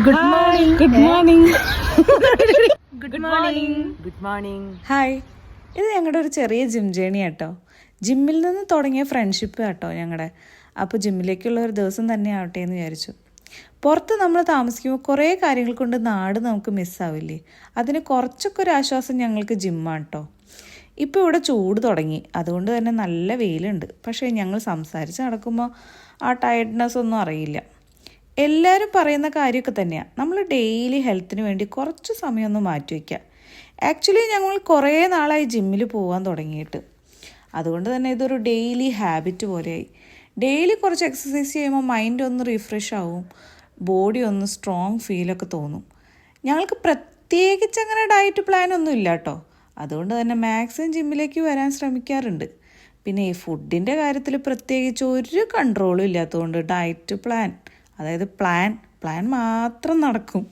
Good morning. Good morning. Good morning. Good morning. Hi, ഇത് ഞങ്ങളുടെ ഒരു ചെറിയ ജിം ജേണി കേട്ടോ. ജിമ്മിൽ നിന്ന് തുടങ്ങിയ ഫ്രണ്ട്ഷിപ്പ് കേട്ടോ ഞങ്ങളുടെ. അപ്പോൾ ജിമ്മിലേക്കുള്ള ഒരു ദിവസം തന്നെ ആവട്ടെ എന്ന് വിചാരിച്ചു. പുറത്ത് നമ്മൾ താമസിക്കുമ്പോൾ കുറേ കാര്യങ്ങൾ കൊണ്ട് നാട് നമുക്ക് മിസ്സാവില്ലേ, അതിന് കുറച്ചൊക്കെ ഒരു ആശ്വാസം ഞങ്ങൾക്ക് ജിമ്മാണ് കേട്ടോ. ഇപ്പോൾ ഇവിടെ ചൂട് തുടങ്ങി, അതുകൊണ്ട് തന്നെ നല്ല വെയിലുണ്ട്. പക്ഷേ ഞങ്ങൾ സംസാരിച്ച് നടക്കുമ്പോൾ ആ ടയർഡ്നെസ് ഒന്നും അറിയില്ല. എല്ലാവരും പറയുന്ന കാര്യമൊക്കെ തന്നെയാണ്, നമ്മൾ ഡെയിലി ഹെൽത്തിന് വേണ്ടി കുറച്ച് സമയമൊന്ന് മാറ്റി വയ്ക്കുക. ആക്ച്വലി ഞങ്ങൾ കുറേ നാളായി ജിമ്മിൽ പോകാൻ തുടങ്ങിയിട്ട്, അതുകൊണ്ട് തന്നെ ഇതൊരു ഡെയിലി ഹാബിറ്റ് പോലെയായി. ഡെയിലി കുറച്ച് എക്സസൈസ് ചെയ്യുമ്പോൾ മൈൻഡ് ഒന്ന് റീഫ്രഷ് ആവും, ബോഡി ഒന്ന് സ്ട്രോങ് ഫീലൊക്കെ തോന്നും. ഞങ്ങൾക്ക് പ്രത്യേകിച്ച് അങ്ങനെ ഡയറ്റ് പ്ലാൻ ഒന്നും ഇല്ല കേട്ടോ, അതുകൊണ്ട് തന്നെ മാക്സിമം ജിമ്മിലേക്ക് വരാൻ ശ്രമിക്കാറുണ്ട്. പിന്നെ ഈ ഫുഡിൻ്റെ കാര്യത്തിൽ പ്രത്യേകിച്ച് ഒരു കൺട്രോളും ഇല്ലാത്തതുകൊണ്ട് ഡയറ്റ് പ്ലാൻ, അതായത് പ്ലാൻ മാത്രം നടക്കും.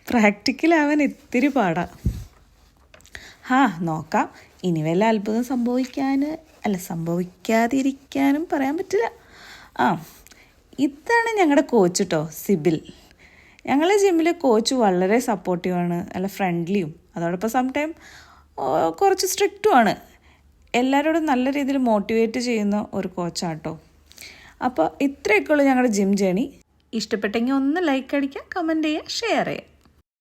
പ്രാക്ടിക്കലാവാൻ ഇത്തിരി പാടാം. നോക്കാം, ഇനി വല്ല അത്ഭുതം സംഭവിക്കാതിരിക്കാനും പറയാൻ പറ്റില്ല. ഇതാണ് ഞങ്ങളുടെ കോച്ച് കേട്ടോ, സിബിൽ. ഞങ്ങളുടെ ജിമ്മിലെ കോച്ച് വളരെ സപ്പോർട്ടീവാണ്, നല്ല ഫ്രണ്ട്ലിയും, അതോടൊപ്പം സംടൈം കുറച്ച് സ്ട്രിക്റ്റുമാണ്. എല്ലാവരോടും നല്ല രീതിയിൽ മോട്ടിവേറ്റ് ചെയ്യുന്ന ഒരു കോച്ചാട്ടോ. അപ്പോൾ ഇത്രയൊക്കെ ഉള്ളൂ ഞങ്ങളുടെ ജിം ജേണി. ഇഷ്ടപ്പെട്ടെങ്കിൽ ഒന്ന് ലൈക്ക് അടിക്കുക, കമൻറ്റ് ചെയ്യുക, ഷെയർ ചെയ്യുക.